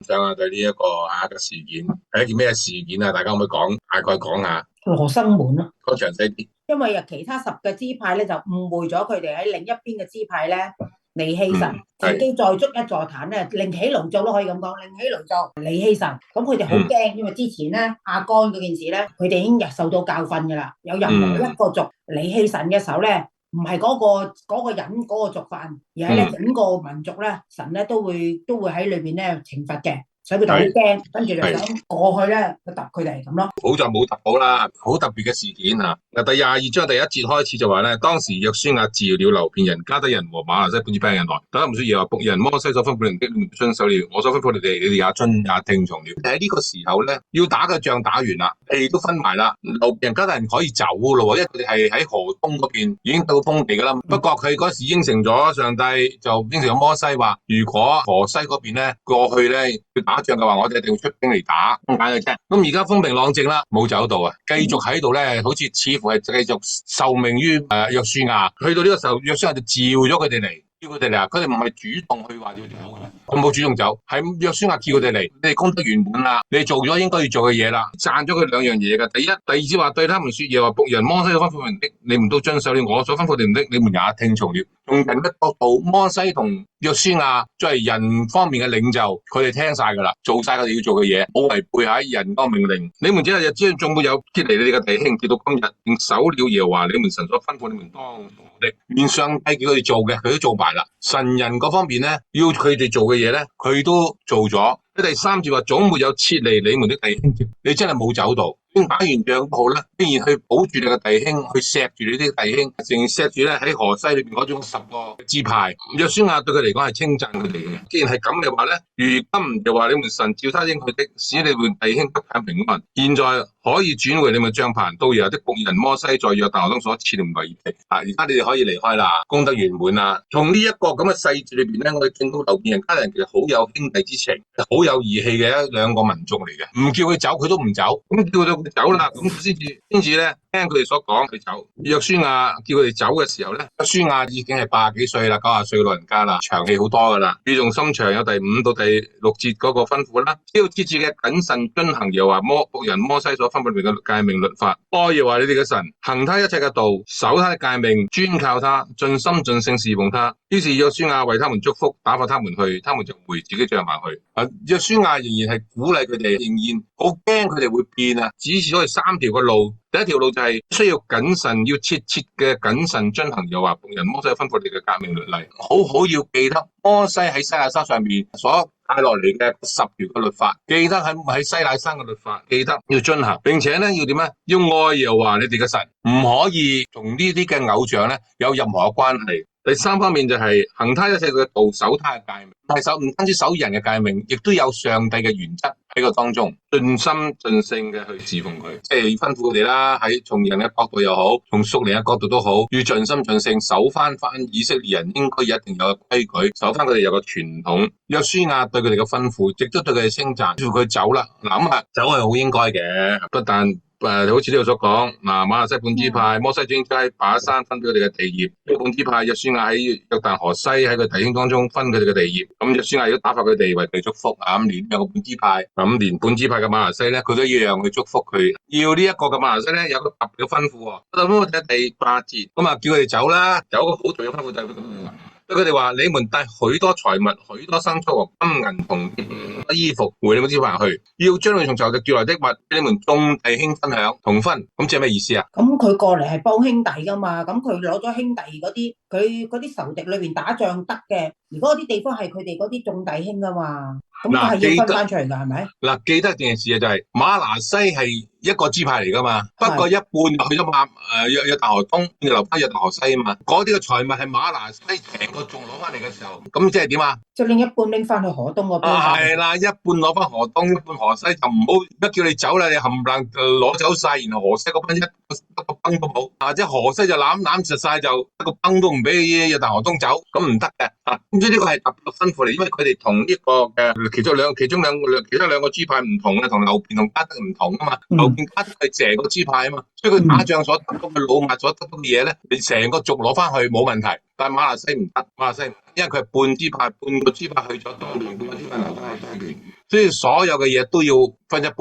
想啊？對呢一個嘅事件係一件咩事件啊？大家可唔可以大概講下？羅生門咯，講詳細啲。因為其他10個支派咧就誤會咗佢哋喺另一邊嘅支派咧離棄神，自係。己再築一座壇咧，另起爐灶都可以咁講，另起爐灶離棄神。咁佢哋好嗯驚，因為之前咧亞干嗰件事咧，佢哋已經受到教訓噶啦。有任何一個族離棄神嘅時候咧，唔係嗰個人嗰個族犯，而係咧整個民族咧，神咧都會喺裏邊咧懲罰嘅。所以佢哋好驚，跟住就想過去咧去揼佢哋咁咯。好在冇揼到啦，好特別嘅事件啊！嗱，第22章第1節開始就話咧，當時約書亞治了流便人、迦得人和瑪拿西半支派人來，大家唔需要話僕人摩西所吩咐你們的，你們遵守了；我所吩咐你哋，你哋也聽從了。喺呢個時候咧，要打嘅仗打完啦，地都分埋啦，流便人、迦得人可以走噶咯，因為佢哋係喺河東嗰邊已經到封地噶啦。不過佢嗰時應承咗上帝，就應承咗摩西話，如果河西嗰邊咧過去咧要打仗嘅話，我哋一定要出兵嚟打，咁解嘅啫。咁而家風平浪靜啦，冇走到啊，繼續喺度咧，好似似乎係繼續受命於約書亞。去到呢個時候，約書亞就召咗佢哋嚟。叫佢哋嚟啊！佢哋唔係主動去話要走嘅，佢冇主動走，係約書亞叫佢哋嚟。你哋功德圓滿啦，你哋做咗應該要做嘅嘢啦，讚咗佢2樣嘢嘅。第一、第二節話對他們說嘢話，僕人摩西所吩咐你們的，你們都遵守了；我所吩咐你們的，你們也聽從了。從人嘅角度，摩西同約書亞作為人方面嘅領袖，佢哋聽晒噶啦，做晒佢哋要做嘅嘢，冇違背喺人嗰個命令。你們這日之中沒有脫離你哋嘅弟兄，直到今日，並守了耶和華你們神所吩咐你們當做的，連上帝叫佢哋做嘅，佢都做埋啦。神人嗰方面咧，要佢哋做嘅嘢咧，佢都做咗。第3節話，總沒有撤離你們的弟兄，你真係冇走到。打完仗都好啦，竟然去保住你嘅弟兄，去錫住你啲弟兄，淨錫住咧喺河西裏邊嗰種10個支派。約書亞對佢嚟講係稱讚佢哋嘅。既然係咁嘅話咧，如今就話你們神照他應許的，使你們弟兄得享平安。現在可以轉回你們帳棚，到耶和華的僕人摩西在約旦河東所設立為業地。而家你哋可以離開啦，功德圓滿啦。從呢一個咁嘅細節裏邊咧，我哋見到流便人、迦得人其實好有兄弟之情，好有義氣嘅2個民族嚟嘅。唔叫佢走，佢都唔走。咁叫佢走啦，咁先至咧聽佢哋所講佢走。約書亞叫佢哋走嘅時候咧，約書亞已經係80幾歲啦，90歲老人家啦，長氣好多噶啦，語重心長，有第5到第6節嗰個吩咐啦。只要切切嘅謹慎遵行耶和華僕人摩西所吩咐你嘅誡命律法，愛耶和華你哋嘅神，行他一切嘅道，守他嘅誡命，專靠他，盡心盡性侍奉他。於是約書亞為他們祝福，打發他們去，他們就回自己帳棚去。約書亞仍然係鼓勵佢哋，仍然好驚佢哋會變啊，指示咗佢3條嘅路。第一條路就係需要謹慎，要切切嘅謹慎遵行耶和華僕人摩西吩咐你嘅誡命律例，好好要記得摩西喺西奈山上面所帶落嚟嘅10條嘅律法，記得喺西奈山嘅律法，記得要遵行，並且咧要點咧？要愛耶和華你哋嘅神，唔可以同呢啲嘅偶像咧有任何嘅關係。第3方面就係行他一切嘅道，守他嘅誡命，唔單止守人嘅誡命，亦都有上帝嘅原則喺個當中，盡心盡性嘅去侍奉佢，即係吩咐佢哋啦。喺從人嘅角度又好，從屬靈嘅角度都好，要盡心盡性守翻以色列人應該一定有嘅規矩，守翻佢哋有個傳統。約書亞對佢哋嘅吩咐，亦都對佢哋稱讚，叫佢走啦。嗱咁啊，走係好應該嘅，不但好似呢度所講，瑪拿西半支派，摩西將喺巴珊分俾佢哋嘅地業；半支派約書亞喺約旦河西喺佢弟兄當中分佢哋嘅地業。咁約書亞如果打發佢哋為佢祝福啊，咁連兩個半支派，咁連半支派嘅瑪拿西咧，佢都一樣去祝福佢。要呢一個嘅瑪拿西咧，有個特別嘅吩咐喎。咁我睇第8節，咁啊叫佢哋走啦，有個好重要嘅吩咐就係咁樣。佢哋話：你們帶許多財物、許多牲畜和金銀銅衣服回你們支派去，要將你從仇敵奪來的物，俾你們眾弟兄分享同分。咁即係咩意思啊？咁佢過嚟係幫兄弟噶嘛？咁佢攞咗兄弟嗰啲，佢嗰啲仇敵裏邊打仗得嘅，而嗰啲地方係佢哋嗰啲眾弟兄噶嘛？咁佢係要分翻出嚟噶，係咪？嗱，記得一件事啊，就係瑪拿西係一個支派嚟噶嘛，不過一半去咗約旦河東，留翻約旦河西啊嘛。嗰啲嘅財物係瑪拿西成個仲攞翻嚟嘅時候，咁即係點啊？就另一半拎翻去河東嗰邊。係啦，一半攞翻河東，一半河西，就唔好一叫你走啦，你冚唪唥攞走晒，然後河西嗰班一個崩都冇，即係河西就攬實晒，就一個崩都唔俾約旦河東走，咁唔得嘅。咁所以呢個係特別吩咐嚟，因為佢哋同呢個嘅其中兩個支派唔同嘅，同流便同迦得唔同啊嘛。流便迦得係成個支派啊嘛，所以佢打仗所得到嘅老物所得到嘅嘢咧，你成個族攞翻去冇問題。但係瑪拿西唔得，瑪拿西因為佢係半支派，半個支派去咗東邊，半個支派留翻喺西邊。所以所有嘅嘢都要分一半，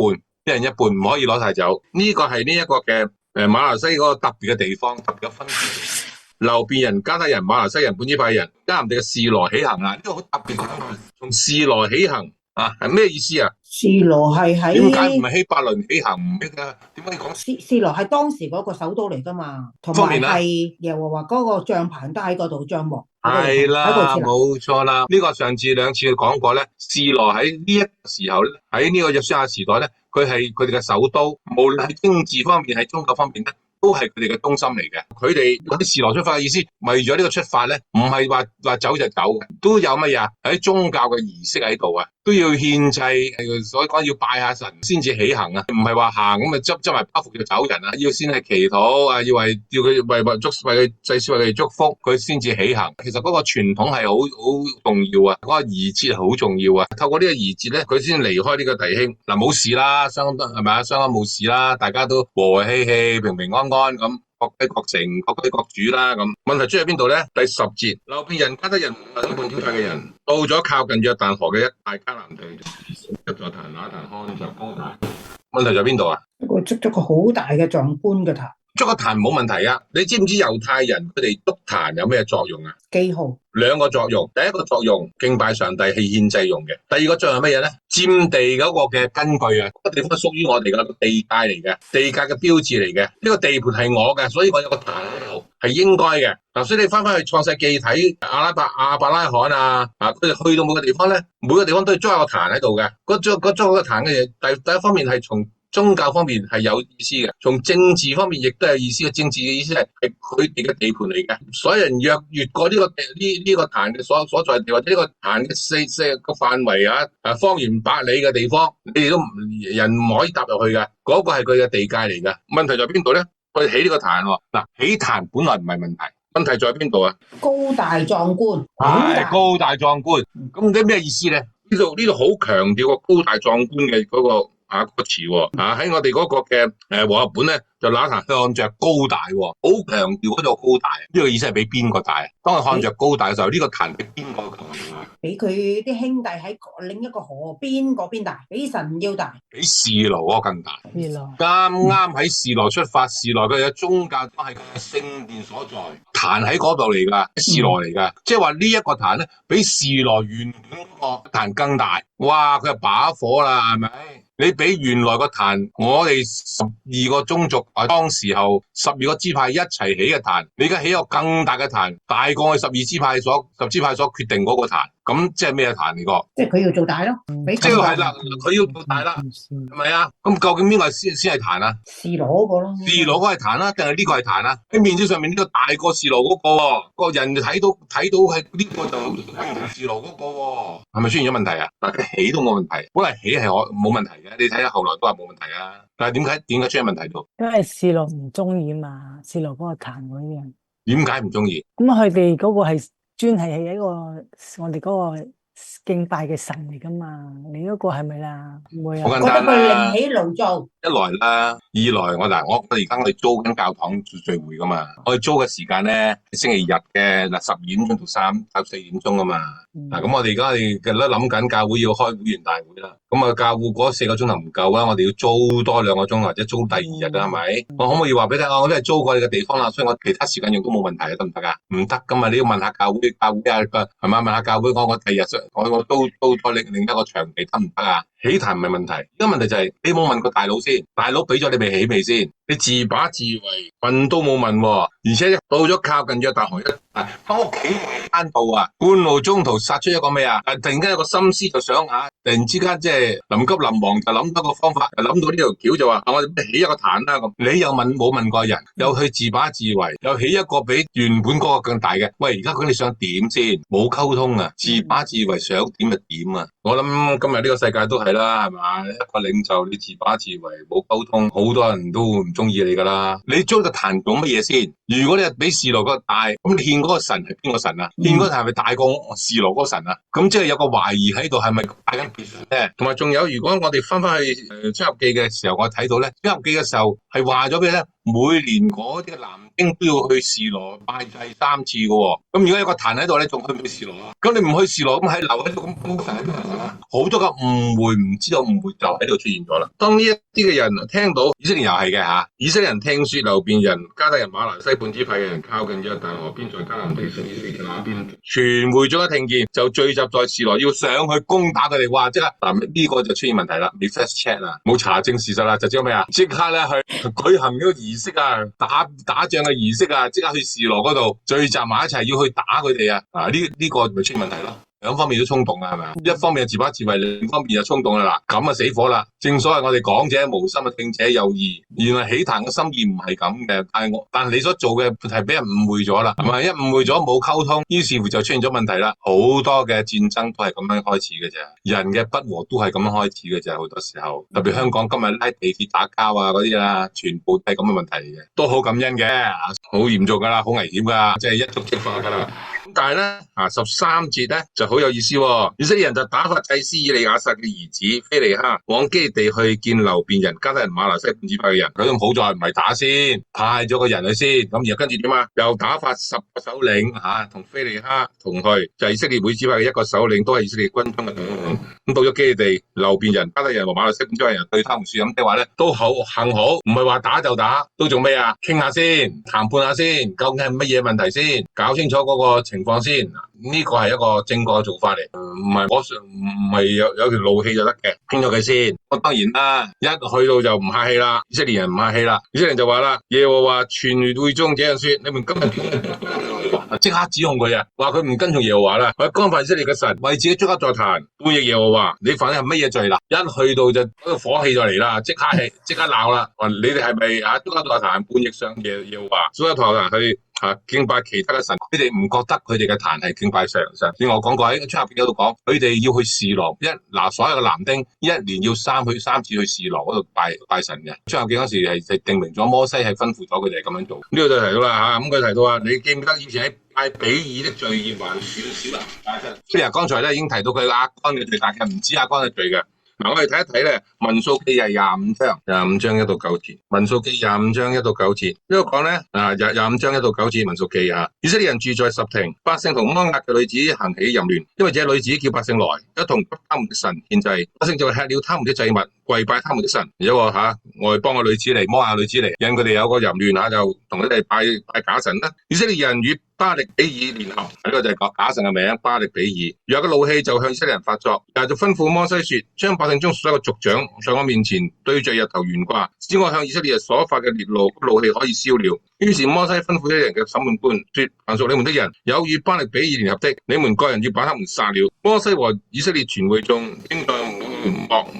一人一半，唔可以攞晒走。呢個係呢一個嘅馬來西亞嗰個特別嘅地方，特別嘅分別。流便人、加泰人、馬來西亞人、本支派人加人哋嘅示羅起行啊！呢個好特別嘅，從示羅起行啊，係咩意思啊？示羅係喺點解唔係希伯倫起行？唔識㗎，點解你講示羅係當時嗰個首都嚟㗎嘛？同埋係耶和華嗰個帳棚都喺嗰度，帳幕係啦，冇錯啦。呢個上次兩次講過咧，示羅喺呢一個時候咧，喺呢個約書亞時代咧，佢係佢哋嘅首都，無論喺政治方面、喺宗教方面咧，都係佢哋嘅中心嚟嘅。佢哋嗰啲示羅出發嘅意思，為咗呢個出發咧，唔係話走就走嘅，都有乜嘢啊？喺宗教嘅儀式喺度啊，都要獻祭，所以講要拜下神先至起行啊，唔係話行咁啊執埋包袱就走人啊，要先係祈禱啊，要佢為佢祭司為佢哋祝福，佢先至起行。其實嗰個傳統係好重要啊，嗰個儀節係好重要啊。透過呢個儀節咧，佢先離開呢個弟兄嗱，冇事啦，相安係咪啊？相安冇事啦，大家都和和氣氣、平平安安咁。各歸各城，各歸各主啦。咁問題出喺邊度咧？第10節，流便人、加德人、本支派嘅人，到咗靠近約旦河嘅一帶迦南地，入咗壇那壇看着高台。問題在邊度啊？我築咗個好大嘅壯觀嘅壇。築個壇冇問題啊！你知唔知猶太人佢哋築壇有咩作用啊？記號。兩個作用，第一個作用敬拜上帝係獻祭用嘅，第二個作用係乜嘢咧？佔地嗰個嘅根據啊，個地方屬於我哋嘅地界嚟嘅，地界嘅標誌嚟嘅，呢個地盤係我嘅，所以我有個壇喺度係應該嘅。嗱，所以你翻去創世記睇亞伯拉罕啊，佢哋去到每個地方咧，每個地方都要裝個壇喺度嘅。嗰裝個壇嘅嘢，第一方面係從宗教方面係有意思嘅，從政治方面亦都有意思嘅。政治嘅意思係佢哋嘅地盤嚟嘅，所有人越過呢個壇嘅所在地，或者呢個壇嘅四個範圍啊，方圓百里嘅地方，你哋都人唔可以踏入去嘅。嗰個係佢嘅地界嚟嘅。問題在邊度咧？佢起呢個壇喎，嗱，起壇本來唔係問題，問題在邊度啊？高大壯觀，係高大壯觀。咁啲咩意思咧？呢度好強調個高大壯觀嘅嗰個個詞喎，喺我哋嗰個嘅和合本咧，就那壇看着高大，好強調嗰個高大。呢個意思係比邊個大？當佢看着高大嘅時候，呢個壇比邊個強？比佢啲兄弟喺另一個河邊嗰邊大，比神要大，比示羅嗰個更大。啱啱喺示羅出發，示羅佢嘅宗教都係佢嘅聖殿所在，壇喺嗰度嚟噶，示羅嚟噶，即係話呢一個壇咧，比示羅原本嗰個壇更大。哇！佢係把火啦，係咪？你比原來個壇，我哋12個宗族當時候12個支派一齊起嘅壇，你而家起一個更大嘅壇，大過我哋10支派所決定嗰個壇，咁即係咩壇嚟個？即係佢要做大咯，即係係啦，佢要做大啦，係咪啊？咁究竟邊個先係壇啊？示羅嗰個咯，示羅嗰個係壇啦，定係呢個係壇啊？喺面子上面呢個大過示羅嗰個，個人睇到係呢個就示羅嗰個，係咪出現咗問題啊？嗱，起都冇問題，本來起係冇問題嘅，你睇下後來都話冇問題啊。但係點解出現問題度？因為示羅唔中意嘛，示羅嗰個壇嗰啲人。點解唔中意？咁佢哋嗰個係專係一個我哋嗰個敬拜嘅神嚟噶嘛？你嗰個係咪啦？唔會啊！好簡單啦，覺得佢另起爐灶。一來啦，二來我而家我哋租緊教堂聚會噶嘛，我哋租嘅時間咧星期日嘅12點鐘到4點鐘啊嘛。咁我哋而家嘅咧諗緊教會要開會員大會啦。咁教會嗰4個鐘頭唔夠啦，我哋要租多2個鐘或者租第2日啦，係咪？我可唔可以話俾你聽？我都係租過你嘅地方啦，所以我其他時間用都冇問題啊，得唔得啊？唔得噶嘛，你要問下教會啊，係嘛？問下教會我第2日我租多另一個場地得唔得啊？起壇唔係問題，而家問題就係你冇問過大佬先，大佬俾咗你未起未先？你自把自為，問都冇問，而且到咗靠近約旦河喺屋企間度啊，半路中途殺出一個咩啊？突然間有個心思就想突然之間即係臨急臨忙就諗到個方法，就諗到呢條橋就話我哋起一個壇啦咁。你又冇問過人，又去自把自為，又起一個比原本嗰個更大嘅。喂，而家佢哋想點先？冇溝通啊，自把自為想點就點啊！我諗今日呢個世界都係啦，係嘛？一個領袖你自把自為，冇溝通，好多人都唔中意你噶啦。你租個壇做乜嘢先？如果你係比示羅嗰個大，咁你獻嗰個神係邊個神啊？獻嗰個係咪大過示羅嗰個神啊？咁即係有個懷疑喺度，係咪大緊別咧？同埋仲有，如果我哋翻去出入記嘅時候，我睇到咧，出入記嘅時候係話咗俾你咧，每年嗰啲男丁都要去示羅拜祭3次嘅喎。咁如果有個壇喺度，你仲去唔去示羅啊？咁你唔去示羅，咁喺留喺度咁高神喺度啊？好多個誤會，唔知道誤會就喺度出現咗啦。當呢一啲嘅人聽到以色列又係嘅嚇，以色列人聽說流便人、迦得人、瑪拿西半支派嘅人靠近約旦河邊，在迦南地上以色列嘅那邊，全會眾一聽見就聚集在示羅，要上去攻打佢哋。哇！即刻嗱呢個就出現問題啦，你 first check 啦，冇查證事實啦，就知道咩啊？即刻咧去舉行呢個儀式啊，打仗嘅儀式啊，即刻去示羅嗰度聚集埋一齊，要去打佢哋啊！呢個咪出現問題咯。兩方面都衝動啊，係咪啊？一方面自把自為，另一方面又衝動啦。嗱，咁啊死火啦！正所謂我哋講者無心啊，聽者有意。原來起壇嘅心意唔係咁嘅，但係你所做嘅係俾人誤會咗啦，係咪？一誤會咗冇溝通，於是乎就出現咗問題啦。好多嘅戰爭都係咁樣開始嘅啫，人嘅不和都係咁樣開始嘅啫。好多時候，特別香港今日拉地鐵打交啊嗰啲啦，全部都係咁嘅問題嚟嘅，都好感恩嘅，好嚴重噶啦，好危險噶，即係一觸即發噶啦。咁但係咧13節咧就好有意思喎。以色列人就打發祭司以利亞撒嘅兒子非尼哈往基地去見流便人、迦得人、瑪拿西半支派嘅人。佢都好在唔係打先，派咗個人去先。咁然後跟住點啊？又打發10個首領同非尼哈同去，就係以色列每支派嘅一個首領，都係以色列軍中嘅頭領。咁到咗基地，流便人、迦得人和瑪拿西半支派人對他們說咁，即係話咧都好幸好，唔係話打就打，都做咩啊？傾下先，談判下先，究竟係乜嘢問題先？搞清楚嗰個情況先。呢個係一個正確嘅做法嚟，唔係有條怒氣就得嘅，傾咗佢先。我當然啦，一去到就唔客氣啦，以色列人唔客氣啦，以色列人就話啦，耶和華全會中這樣說，你們今日即刻指控佢啊，話佢唔跟從耶和華啦，佢干犯以色列嘅神，為自己築刻座壇，背逆耶和華，你犯嘅係乜嘢罪啦？一去到就火氣就嚟啦，即刻鬧啦，話你哋係咪築刻座壇叛逆上耶和華，所有座壇去敬拜其他嘅神，佢哋唔覺得佢哋嘅壇係敬拜上神。正如我講過喺出入邊嗰度講，佢哋要去示羅，所有嘅男丁一年要三次去示羅嗰度拜神嘅。出入境嗰時係定明咗，摩西係吩咐咗佢哋咁樣做。呢個就提到啦咁佢提到啊，你記唔記得以前喺拜比爾的罪孽還少啊？雖然剛才咧已經提到佢亞干嘅罪，但係唔止亞干嘅罪嘅。嗱，我哋睇一睇咧，民數記係25章1到9節，民數記25章1到9節，呢個講咧25章1到9節，民數記以色列人住在什亭，百姓同摩押嘅女子行起淫亂，因為這女子叫百姓來，一同給他們的神獻祭，百姓就吃了他們的祭物，跪拜他們的神。有個外邦嘅女子嚟，摩押女子嚟，引佢哋有個淫亂就同佢哋拜假神啦。以色列人與巴力比爾聯合，呢個就係假神嘅名，巴力比爾。有個怒氣就向以色列人發作，就吩咐摩西說：將百姓中所有嘅族長在我面前對着日頭懸掛，使我向以色列人所發嘅烈怒氣可以消了。於是摩西吩咐一人嘅審判官說：凡屬你們的人有與巴力比爾聯合的，你們各人要把他們殺了。摩西和以色列全會眾正在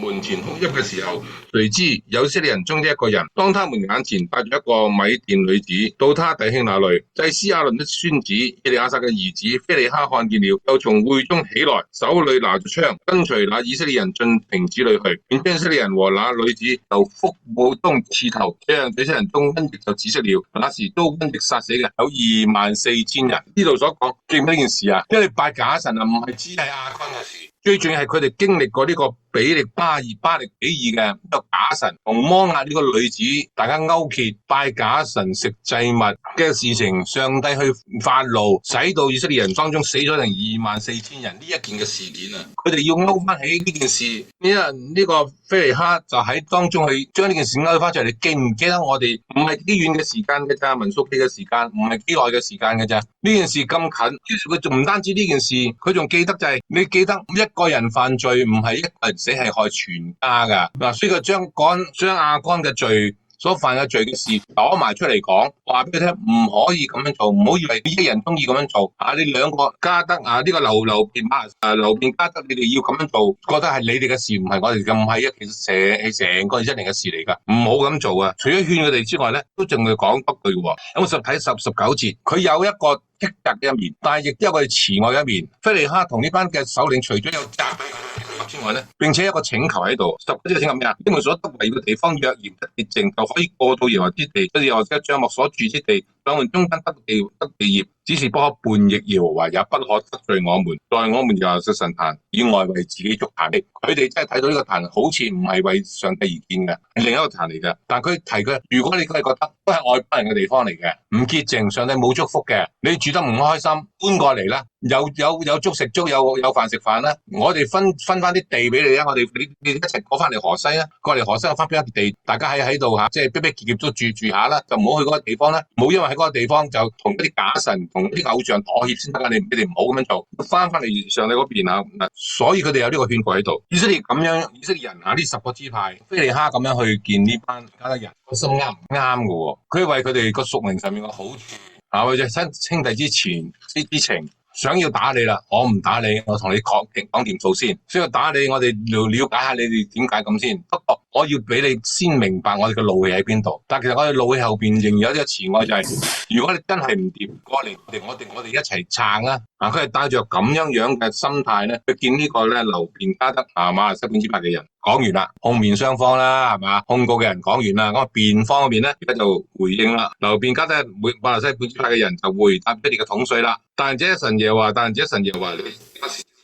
門前哭泣嘅時候，誰知有以色列人中的一個人，當他們眼前帶住一個米甸女子到他弟兄那裏，祭司亞倫的孫子以利亞撒嘅兒子非尼哈看見了，就從會中起來，手裏拿着槍，跟隨那以色列人進亭子裏去，便將以色列人和那女子就腹部中刺頭，這樣這些人中瘟疫就止息了。那時都瘟疫殺死嘅有24,000人。呢度所講記唔記得件事啊？因為拜假神唔係只係亞干嘅事。最重要係佢哋經歷過呢個巴力比爾嘅一個假神同摩押呢個女子大家勾結拜假神食祭物嘅事情，上帝去發怒，使到以色列人當中死咗成24,000人呢一件嘅事件啊！佢哋要勾翻起呢件事，呢個非尼哈就喺當中去將呢件事勾翻出嚟。你記唔記得我哋唔係幾遠嘅時間嘅咋？民數記嘅時間唔係幾耐嘅時間嘅咋？呢件事咁近，佢仲唔單止呢件事，佢仲記得就係你記得一個人犯罪唔係一個人死，係害全家噶嗱，所以佢將亞干嘅罪所犯嘅罪嘅事攞埋出嚟講，話俾佢聽唔可以咁樣做，唔好以為一人中意咁樣做你兩個加得呢個流便加得，你哋要咁樣做，覺得係你哋嘅事，唔係我哋嘅，唔係啊，其實成個以色列嘅事嚟噶，唔好咁做啊！除咗勸佢哋之外咧，都仲會講多句喎。咁我睇19節，佢有一個斥責嘅一面，但係亦都有個慈愛嘅一面。非尼哈同呢班嘅首領，除咗有責之外咧，並且有一個請求喺度。19節請求咩啊？你們所得為嘅地方若然不潔淨，就可以過到耶和華之地，即係或者帳幕所住之地，兩門中間得地業，只是不可叛逆耶和華，也不可得罪我們，在我們耶和華的神壇以外為自己築壇的。佢哋真係睇到呢個壇好似唔係為上帝而建嘅，係另一個壇嚟嘅。但佢提佢，如果你都係覺得都係外邦人嘅地方嚟嘅，唔潔淨，上帝冇祝福嘅，你住得唔開心，搬過嚟啦，有粥食粥，有飯食飯啦，我哋分翻啲地俾你啊，你一齊過翻嚟河西啊，過嚟河西有翻邊一地，大家喺度吓，即係逼逼結結都住下啦，就唔好去嗰個地方啦，冇因為喺嗰個地方就同一啲假神同啲偶像妥協先得噶，你哋唔好咁樣做，翻嚟上帝嗰邊啊，所以佢哋有呢個勸告喺度。以色列咁樣，以色列人啊，呢10個支派，非利哈咁樣去見呢班加得人，個心啱唔啱嘅？佢為佢哋個屬靈上面嘅好處啊，或者兄弟之情。想要打你啦，我唔打你，我同你講掂數先。需要打你，我哋了解下你哋點解咁先。不過我要俾你先明白我哋嘅怒氣喺邊度。但其實我哋怒氣後邊仍然有呢個慈愛，就係如果你真係唔掂，過嚟我哋一齊撐啊！佢係帶着咁樣嘅心態咧，去見呢個咧流便加得馬來西亞本支派嘅人。講完啦，控辯雙方啦，係嘛？控告嘅人講完啦，咁辯方嗰邊咧而家就回應啦。流便加得馬來西亞本支派嘅人就回答佢哋嘅統帥啦。但這神耶和華，你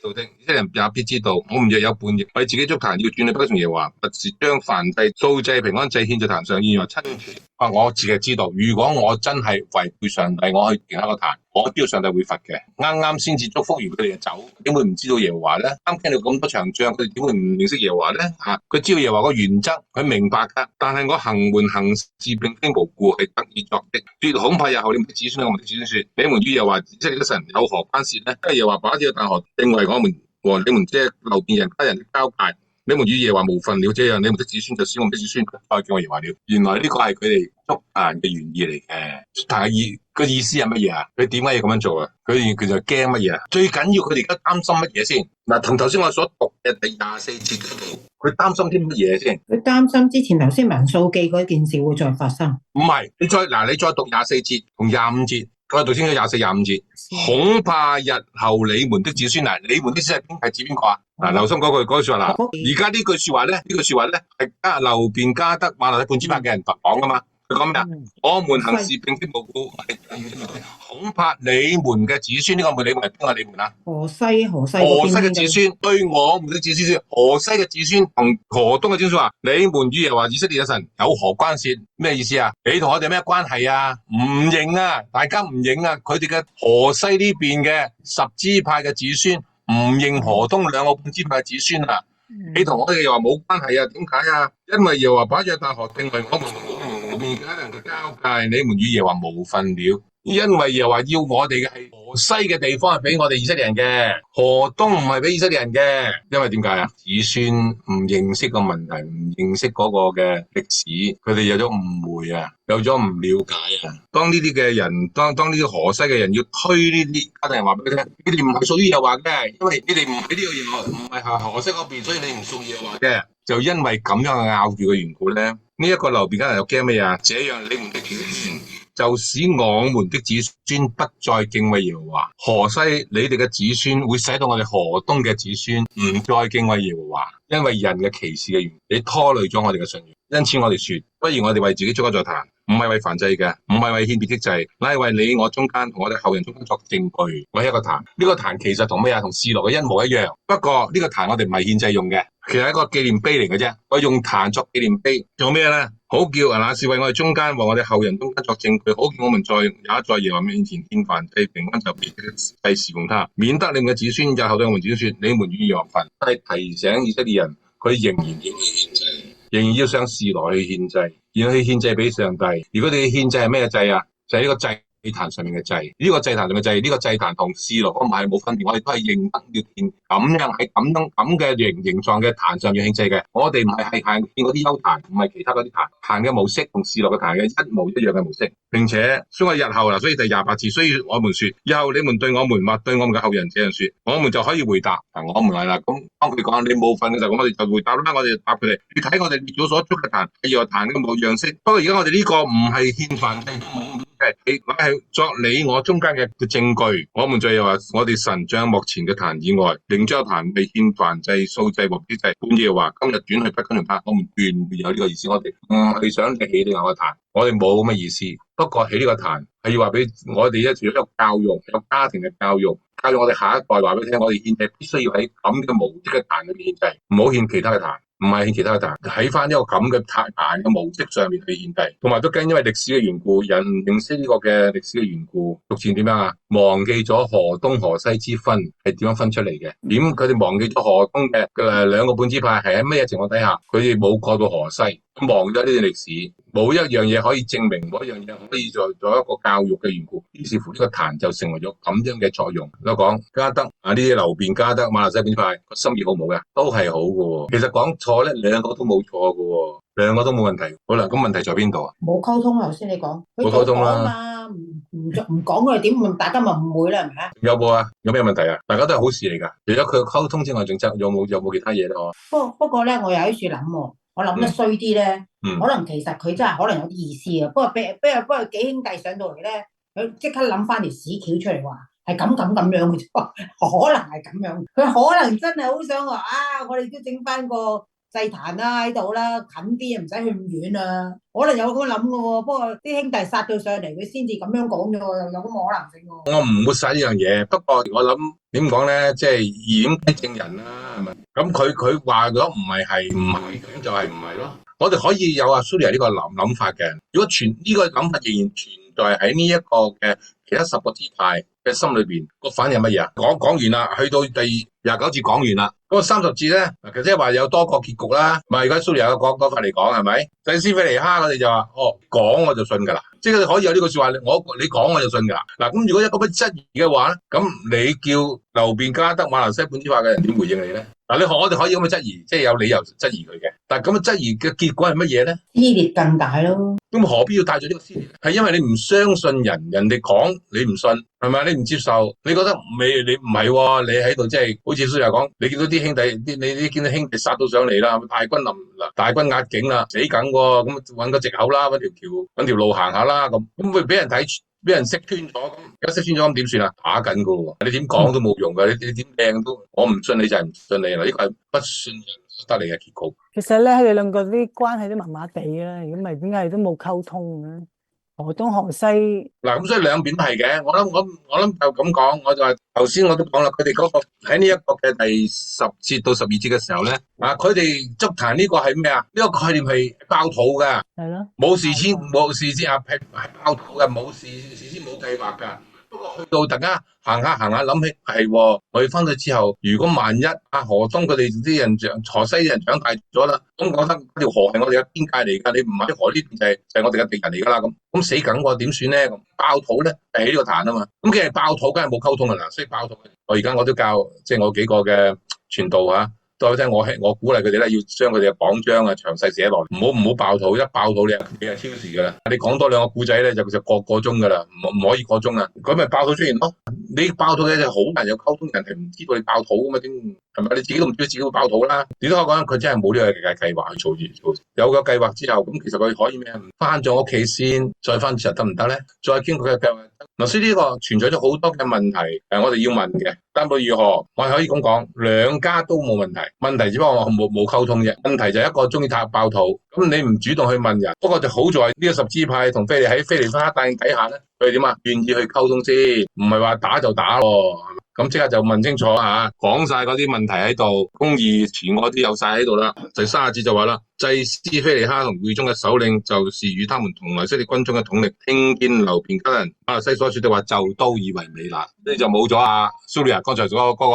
道的，以色列人也必知道，我們若有叛逆，為自己築壇，要轉去不從耶和華，不是將燔祭、素祭、平安祭獻在壇上，然後親自。我自己知道，如果我真係違背上帝，我去其他個壇，我知道上帝會罰嘅。啱啱先至祝福完佢哋就走，點會唔知道耶和華咧？啱聽到咁多場仗，佢哋點會唔認識耶和華咧？佢知道耶和華個原則，佢明白噶。但係我行門行事並非無故，係特意作的。說恐怕日後你們的子孫，我們的子孫說：你們與耶和華以色列的神有何關涉呢？因為耶和華把這個大河定為我們和你們這流便人家人的交界。你們與耶和華無分了，這樣你們的子孫就使我們的子孫再叫我耶和華了。原來呢個係佢哋築壇嘅原意嚟嘅。築壇嘅意思係乜嘢啊？佢點解要咁樣做啊？佢就驚乜嘢啊？最緊要佢哋而家擔心乜嘢先？嗱，同頭先我所讀嘅第24節嗰度，佢擔心啲乜嘢先？佢擔心之前頭先民數記嗰件事會再發生。唔係，你再讀24節同25節。我讀清楚24、25節，恐怕日後你們的子孫你們的子孫係指邊個啊？留心嗰句說話啦。而家呢句說話咧，係流便加得馬來西亞本支派嘅人講噶嘛？佢講咩啊？我們行事並非無故，恐怕你們嘅子孫，呢個你們係邊個？你們啊？河西嘅子孫對我們的子孫說，河西嘅子孫同河東嘅子孫話：你們與耶和華以色列嘅神有何關涉？咩意思啊？你同我哋咩關係啊？唔認啊！大家唔認啊！佢哋嘅河西呢邊嘅10支派嘅子孫唔認河東2個半支派嘅子孫啊！你同我哋又話冇關係啊？點解啊？因為耶和華把這大河定為我們面家人嘅交界，你們與耶和華無分了。因為耶和華要我哋嘅係河西嘅地方係俾我哋以色列人嘅，河東唔係俾以色列人嘅。因為點解啊？子孫唔認識個問題，唔認識嗰個嘅歷史，佢哋有咗誤會啊，有咗唔了解啊。當呢啲嘅人，當呢啲河西嘅人要推呢啲家庭人話俾佢聽，你哋唔係屬於耶和華嘅，因為你哋唔喺呢個耶和華，唔係河西嗰邊，所以你唔屬耶和華嘅。就因為咁樣嘅拗住嘅緣故咧，呢一個流便家人又驚咩啊？這樣你們的子孫就使我們的子孫不再敬畏耶和華。河西你哋嘅子孫會使到我哋河東嘅子孫唔再敬畏耶和華，因為人嘅歧視嘅緣故，你拖累咗我哋嘅信仰。因此我哋說，不如我哋為自己築一座壇，唔係為燔祭嘅，唔係為獻別的祭，乃係為你我中間同我哋後人中間作證據，為一個壇。呢個壇其實同咩啊？同示羅嘅一模一樣。不過呢個壇我哋唔係獻祭用嘅，其實係一個紀念碑嚟嘅啫。我用壇作紀念碑，做咩咧？好叫那是為我哋中間和我哋後人中間作證據，好叫我們也在耶和華面前獻燔祭，平安就別的祭侍奉他，免得你們嘅子孫日後對我們子孫說：你們與耶和華分。係提醒以色列人，佢仍然要去獻祭，仍然要上示羅去獻祭，然後去獻祭俾上帝。如果你獻祭係咩祭啊？就係呢個祭壇上面嘅祭，呢個祭壇上面嘅祭，呢個祭壇同示羅嗰唔係冇分別，我哋都係認得要獻咁樣喺咁嘅形狀嘅壇上要獻祭嘅。我哋唔係行獻嗰啲邱壇，唔係其他嗰啲壇，行嘅模式同示羅嘅壇嘅一模一樣嘅模式，並且所以日後所以第28節，所以我們說以後你們對我們或對我們嘅後人這樣說，我們就可以回答。我們係啦，咁當佢講你冇份嘅時候，我哋就回答啦。我哋答佢哋，你睇我哋列祖所築嘅壇係耶和華壇嘅模樣式，不過而家我哋呢個唔係獻燔祭，係作你我中間嘅證據。我們就又話，我哋神將幕前嘅壇以外，另將壇未獻燔祭、素祭和啲祭。本嘢話今日轉去不跟從他，我們斷沒有呢個意思。我哋唔係想起呢個壇，我哋冇咁嘅意思。不過起呢個壇係要話俾我哋一個教育，有家庭嘅教育，教育我哋下一代話俾你聽，我哋獻祭必須要喺咁嘅無跡嘅壇裏面獻祭，唔好獻其他嘅壇。唔係獻其他嘅壇，喺翻一個咁嘅壇嘅模式上面去獻祭，同埋都跟因為歷史嘅緣故，人唔認識呢個嘅歷史嘅緣故，逐漸點樣啊？忘記咗河東河西之分係點樣分出嚟嘅？點佢哋忘記咗河東嘅兩個半支派係喺咩情況底下，佢哋冇過到河西，忘咗呢段歷史，冇一樣嘢可以證明，冇一樣嘢可以做一個教育嘅緣故，於是乎呢個壇就成為咗咁樣嘅作用。我講加德啊，呢啲流便加德馬來西亞本派個心意好唔好嘅？都係好嘅。其實講錯咧，兩個都冇錯嘅，兩個都冇問題。好啦，咁問題在邊度啊？冇溝通啊！頭先你講冇溝通啦。唔講佢哋點問，大家咪誤會啦，係咪啊？有冇啊？有咩問題啊？大家都係好事嚟噶。除咗佢溝通之外，仲有冇其他嘢咧？不過咧，我又喺處諗，我諗得衰啲咧，可能其實佢真係可能有啲意思啊。不過幾兄弟上到嚟咧，佢即刻諗翻條屎橋出嚟話係咁樣嘅啫，可能係咁樣。佢可能真係好想話啊，我哋都整翻個祭壇啦喺度啦，近啲唔使去咁遠啊。可能有咁諗嘅喎，不過啲兄弟殺到上嚟，佢先至咁樣講咗，有咁嘅可能性喎。我唔會使呢樣嘢，不過我諗點講咧，即係掩雞證人啦，係咪？咁佢話咗唔係，咁就係唔係咯。我哋可以有阿 Suria 呢個諗法嘅。如果呢個諗法仍然存在喺呢一個嘅其他10個支派嘅心裏邊，個反應係乜嘢啊？講完啦，去到第29節講完啦，嗰個30節咧，其實即係話有多個結局啦。咪而家 Suria 嘅講法嚟講係咪？祭司腓尼哈我哋就話講我就信㗎啦，即係可以有呢個説話，你講我就信㗎啦。嗱，咁如果有咁嘅質疑嘅話咧，咁你叫流便加德馬來西亞本支派嘅人點回應你咧？嗱，我哋可以咁嘅質疑，即係有理由質疑佢嘅。但係咁嘅質疑嘅結果係乜嘢咧？撕裂更大咯。咁何必要帶咗呢個撕裂？係因為你唔相信人哋講你唔信，係咪？你唔接受，你覺得你唔係喎？你喺度即係好似書又講，你見到啲兄弟，你見到兄弟殺到上嚟啦，大軍壓境啦，死梗喎，咁揾個藉口啦，揾條橋揾條路行下啦，咁會俾人睇。俾人識穿咗，咁而家識穿咗咁點算啊？打緊噶喎，你點講都冇用噶，你點靚都，我唔信你就係唔信你啦，呢個係不信任得嚟嘅結局。其實咧，佢哋兩個啲關係都麻麻地啦，如果唔係點解都冇溝通嘅？河東河西嗱，咁所以兩邊都係嘅。我諗就咁講，我就話頭先我都講啦，佢哋嗰個喺呢一個嘅第10節到12節嘅時候咧，佢哋築壇呢個係咩啊？呢個概念係爆肚嘅，係咯，冇事先係爆肚嘅，冇事先冇計劃㗎。不過去到大家行下諗起係喎，我哋翻去之後，如果萬一河東佢哋啲人河西啲人長大咗啦，咁我覺得條河係我哋嘅邊界嚟㗎，你唔喺河呢邊就係我哋嘅敵人嚟㗎啦，咁死梗喎，點算咧？咁爆肚咧係喺呢個壇啊嘛，咁其實爆肚梗係冇溝通㗎啦，所以爆肚我而家我都教即係我幾個嘅傳道啊。再聽我鼓勵佢哋咧，要將佢哋嘅講章啊詳細寫落嚟，唔好爆肚，一爆肚你係超時噶啦。你講多2個故仔咧，就個鐘噶啦，唔可以過鐘啊。咁咪爆肚出現咯。你爆肚嘅就好難有溝通，人係唔知道你爆肚噶嘛？點係咪？你自己都唔知道自己會爆肚啦。你都可以講佢真係冇呢個計劃去做住。有個計劃之後，咁其實佢可以咩？翻咗屋企先，再翻時候得唔得咧？再經過佢嘅計劃。嗱，所以呢個存在咗好多嘅問題，我哋要問嘅。但無論如何，我係可以咁講，兩家都冇問題。問題只不過我冇溝通啫。問題就係一個中意爆肚，咁你唔主動去問人。不過就好在呢個10支派同腓尼哈帶領底下咧，佢哋點啊？願意去溝通先，唔係話打就打喎。咁即刻就問清楚嚇，講晒嗰啲問題喺度，公義慈愛啲有晒喺度啦。第30節就話啦，祭司腓尼哈同會中嘅首領，就是與他們同來以色列軍中嘅統領，聽見流便加德人馬來西所說的話，就都以為美啦。呢就冇咗阿 Suria 剛才嗰個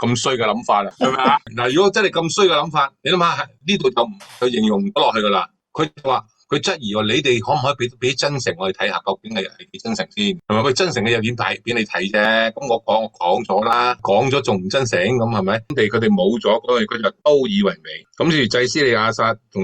咁衰嘅諗法啦，係咪啊？嗱，如果真係咁衰嘅諗法，你諗下呢度就唔去形容咗落去噶啦。佢話。佢質疑你哋可唔可以俾真誠我哋睇下，究竟係幾真誠先？係咪？佢真誠嘅又點睇俾你睇啫？咁我講咗啦，講咗仲唔真誠咁係咪？佢哋冇咗，佢就都以為美。咁例如祭司利亞撒同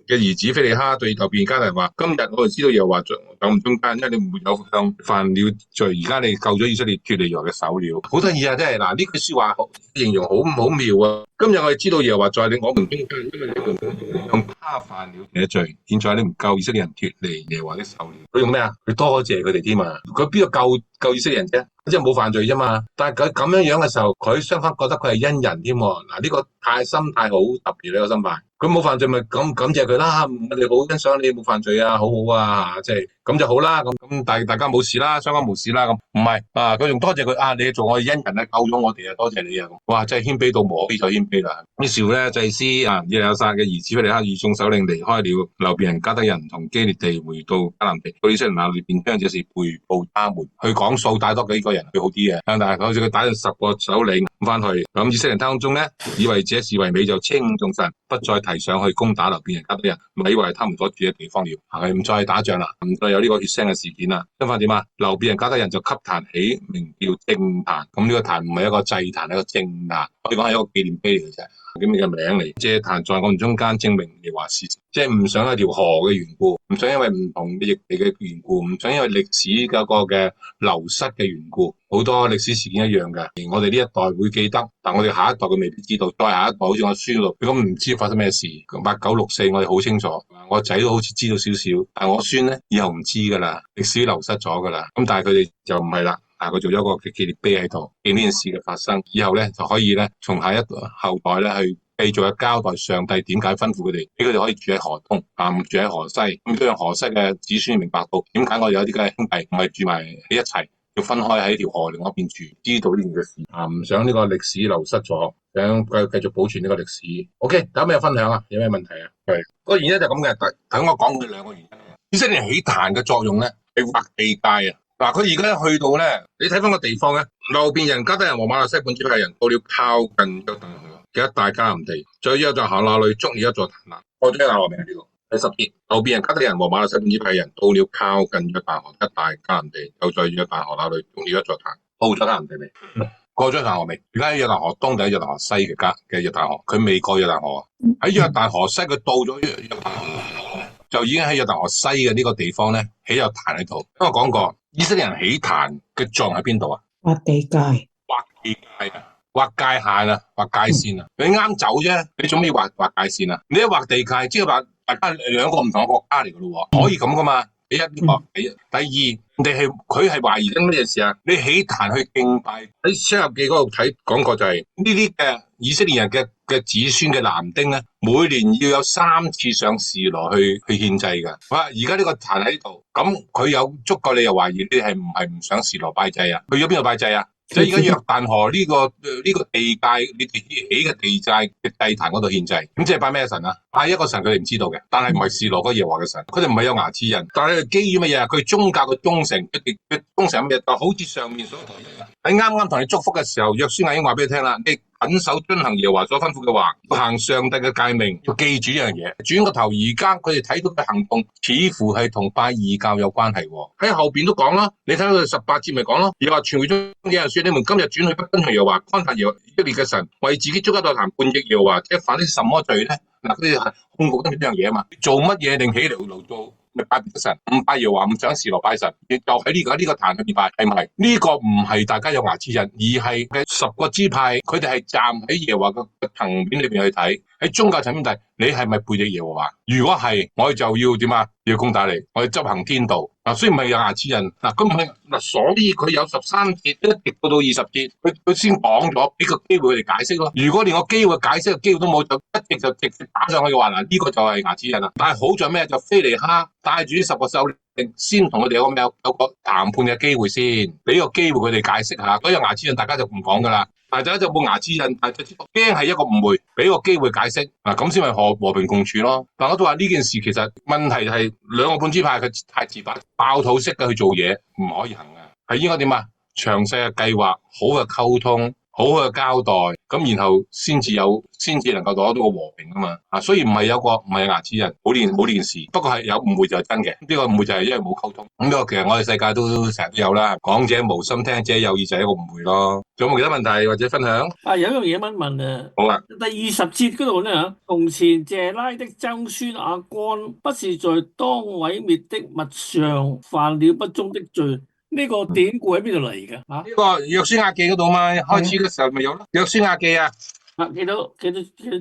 嘅兒子腓尼哈對流便加德人話：今日我哋知道又話走唔中間，因為你沒有向犯了罪，而家你救咗以色列脫離耶和華嘅手了。好得意啊，真係嗱，呢句說話形容好妙啊！今日我哋知道耶和華在我們中間，因為你們向他犯了這罪，現在你唔救以色列人脫離耶和華的手了。佢用咩啊？佢多謝佢哋添啊！佢邊度救以色列人啫？即係冇犯罪啫嘛。但係佢咁樣嘅時候，佢雙方覺得佢係恩人添。嗱，呢個心態好特別呢個心態。佢冇犯罪咪感謝佢啦，我哋好欣賞你冇犯罪啊，好好啊，即係咁就好啦。咁大家冇事啦，雙方冇事啦。咁唔係啊，佢仲多謝佢啊，你做我嘅恩人啊，救咗我哋啊，多謝你啊。哇，真係謙卑到無可比再謙卑啦。於是咧，祭司啊，以利亞撒嘅兒子非尼哈與眾首領離開了流便人、迦得人同基列地，回到迦南地。到以色列人那裏便將這事報告他們，去講數帶多幾個人去好啲嘅。但係好似佢帶咗10個首領翻去，咁以色列人當中咧，以為這事為美，就稱頌神，不再提上去攻打流便人、迦得人，咪以為他們所住嘅地方了，係唔再打仗啦，唔再有呢個血腥嘅事件啦。相反點啊？流便人、迦得人就給壇起名叫正壇，咁呢個壇唔係一個祭壇，係一個正壇，可以講係一個紀念碑嚟嘅啫。咁嘅名嚟，這壇在我們中間證明耶和華是神，即係唔想一條河嘅緣故，唔想因為唔同嘅疫地嘅緣故，唔想因為歷史嗰個嘅流失嘅緣故，好多歷史事件一樣嘅。我哋呢一代會記得，但我哋下一代佢未必知道，再下一代好似我孫度，佢咁唔知發生咩事。8964我哋好清楚，我仔都好似知道少少，但我孫咧以後唔知噶啦，歷史流失咗噶啦。咁但係佢哋就唔係啦。佢做咗一個嘅紀念碑喺度，紀念呢件事嘅發生，以後咧就可以咧從下一後代咧去繼續去交代上帝點解吩咐佢哋，俾佢哋可以住喺河東，住喺河西，咁都讓河西嘅子孫明白到點解我哋有啲嘅兄弟唔係住埋喺一齊，要分開喺條河另外一邊住，知道呢件嘅事唔想呢個歷史流失咗，想繼續保存呢個歷史。OK，有咩分享啊？有咩問題啊？係個原因就咁嘅，等我講佢兩個原因。以色列起壇嘅作用咧係劃地界啊。嗱，佢而家去到咧，你睇翻個地方咧，流便人、迦得人和瑪拿西半支派人到了靠近約旦河嘅一帶迦南地，在約旦河那裏築了一座壇。我將亞羅名呢度第10節，流便人、迦得人和瑪拿西半支派人到了靠近約旦河一帶迦南地，就在約旦河那裏築了一座壇。到咗迦南地未？過咗約旦河未？而家喺約旦河東定喺約旦河西嘅約旦河？佢未過約旦河，喺約旦河西，佢到咗約旦河就已經喺約旦河西嘅呢個地方咧起有壇喺度。因為我講過。以色列人起壇嘅作用喺邊度啊？劃地界，劃地界啊，劃界限啊，劃界線啊。你啱走啫，你做咩劃界線啊？你一劃地界，即係話大家兩個唔同嘅國家嚟噶咯，可以咁噶嘛？第一呢個，第二，佢係懷疑緊乜嘢事啊？你起壇去敬拜，喺《出埃及記》嗰度講過就係呢啲嘅以色列人嘅子孫嘅男丁咧，每年要有3次上示羅去獻祭噶。哇！而家呢個壇喺度，咁佢有足夠理由懷疑你係唔想示羅拜祭啊？去咗邊度拜祭啊？即係而家約旦河呢個地界，你哋起嘅地界嘅祭壇嗰度獻祭，咁即係拜咩神啊？拜一個神佢哋唔知道嘅，但係唔係示羅嗰個耶和華嘅神，佢哋唔係有牙齒人，但係基於乜嘢啊？佢宗教嘅忠誠，佢哋嘅忠誠乜嘢？就好似上面所提嘅，喺啱啱同你祝福嘅時候，約書亞已經話俾你聽啦，你謹守遵行耶和華所吩咐嘅話，行上帝嘅誡命，要記住呢樣嘢。轉個頭，而家佢哋睇到嘅行動，似乎係同拜異教有關係。喺後邊都講啦，你睇到佢18節咪講咯，又話傳會中嘅人說，你們今日轉去不跟從耶和華，干犯以色列嘅神，為自己築一座壇，叛逆耶和華，即係犯啲什麼罪咧？嗱，佢哋係控告緊呢樣嘢啊嘛，做乜嘢令起嚟勞做？咪拜別神，唔拜耶和華，唔想示羅拜神，亦就喺呢個壇裏面拜，係咪？呢個唔係大家有牙齒印，而係嘅10個支派，佢哋係站喺耶和華嘅層面裏邊去睇，喺宗教層面睇，你係咪背逆耶和華？如果係，我哋就要點啊？要攻打你，我哋執行天道。嗱，雖然唔係有牙齒印，咁所以佢有13節，一直到20節，佢先講咗，俾個機會佢哋解釋咯。如果連個機會解釋嘅機會都冇，就一直直接打上去嘅話，嗱，呢個就係牙齒印啦。但係好在咩？就非尼哈帶住啲10個首領，先同佢哋有個談判嘅機會先，俾個機會佢哋解釋下。所以有牙齒印，大家就唔講噶啦。大家就冇牙齒印，但係驚係一個誤會，俾個機會解釋，咁先係和平共處咯。但我都話呢件事其實問題係兩個半支派佢太自大，爆肚式嘅去做嘢唔可以行嘅，係應該點啊？詳細嘅計劃，好嘅溝通，好嘅交代，咁然後先至能夠攞到個和平啊嘛。啊，雖然唔係牙齒人冇電視，不過係有誤會就係真嘅。呢個誤會就係因為冇溝通。咁呢個其實我哋世界都成日都有啦，講者無心，聽者有意就係一個誤會咯。仲有冇其他問題或者分享？有一樣嘢問啊。好啊。第20節嗰度咧嚇，從前謝拉的曾孫亞干不是在當毀滅的物上犯了不忠的罪。呢個典故喺邊度嚟嘅？呢個約書亞記嗰度嘛，開始嘅時候咪有咯。約書亞記啊，幾多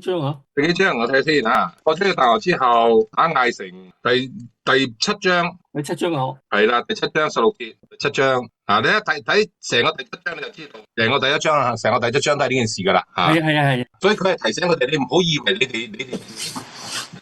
章啊？第幾章我睇先嚇。我出咗大學之後，打艾城第7章。第7章啊？係啦，第7章16節，第7章。嗱，你一睇成個第7章你就知道，成個第1章啊，成個第7章都係呢件事噶啦。係。所以佢係提醒佢哋，你唔好以為你哋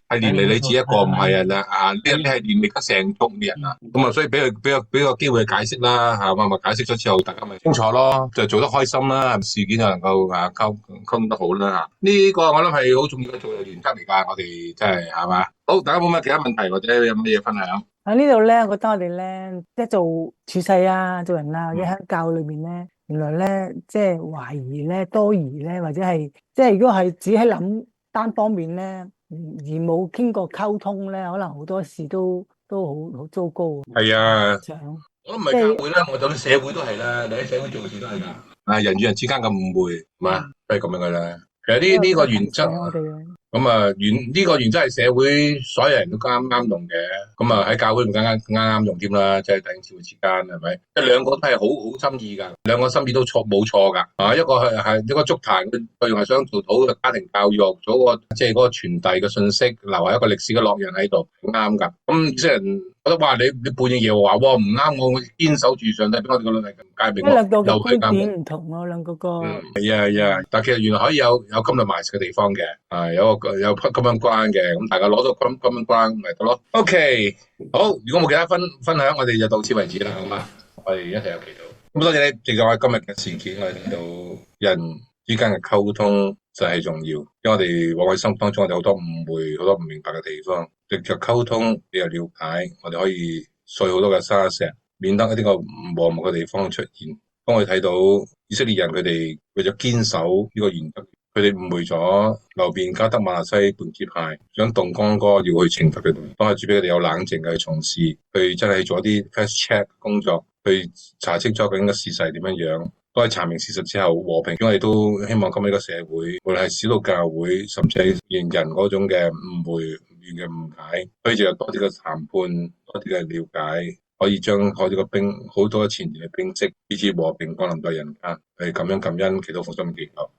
係連你自己一個，唔係啊啦，你係連你成族嘅人啊。咁啊，所以俾個機會解釋啦，咪解釋咗之後，大家咪清楚咯，就做得開心啦，事件就能夠溝通得好啦。呢個我諗係好重要嘅做人原則嚟㗎，我哋真係嘛。好，大家冇乜其他問題或者有乜嘢分享？喺呢度咧，我覺得我哋咧，即係做處世啊，做人啊，或者喺教裏面咧，原來咧，即係懷疑咧、多疑咧，或者係即係如果係只係諗單方面咧，而冇經過溝通咧，可能好多事都好糟糕。係啊，我唔係教會啦，我就社會都係啦，你喺社會做事都係㗎。人與人之間嘅誤會，係嘛，都係咁樣㗎啦。其實呢個原則。咁啊，呢個原則係社會所有人都啱用嘅，咁啊喺教會唔啱用添啦，即係弟兄姊妹之間係咪？即係兩個都係好心意㗎，兩個心意都冇錯㗎。啊，一個係一個築壇，佢用係想做好嘅家庭教育，做個即係嗰個傳遞嘅信息，留下一個歷史嘅烙印喺度，啱㗎。咁即係人覺得話你叛逆耶和華喎，唔啱，我堅守住上帝俾我哋個律例咁解明。兩個嘅觀點唔同咯，兩個個。係啊，但其實原來可以有 compromise 嘅地方嘅，有 common ground 嘅，咁大家攞到 common ground 咪得咯。OK， 好，如果冇其他分享，我哋就到此為止啦，好嘛？我哋一齊有祈禱。咁多謝你，藉助我今日嘅事件，我哋睇到人之間嘅溝通就係重要，因為我哋往往心當中我哋好多誤會，好多唔明白嘅地方，藉着溝通你又了解，我哋可以碎好多嘅沙石，免得一啲個唔和睦嘅地方出現。當我哋睇到以色列人佢哋為咗堅守呢個原則，佢哋誤會咗流便、迦得、瑪拿西半支派，想動干戈要去懲罰佢哋。當係主俾佢哋有冷靜嘅去從事，去真係做一啲 fast check 工作，去查清楚究竟個事實係點樣樣。當係查明事實之後和平，我哋都希望今日呢個社會，無論係小到教會，甚至係人嗰種嘅誤會、嘅誤解，可以就有多啲嘅談判，多啲嘅了解。可以將好多嘅前年嘅冰釋，以至和平降臨在人間，係咁樣感恩，祈禱奉心祈求。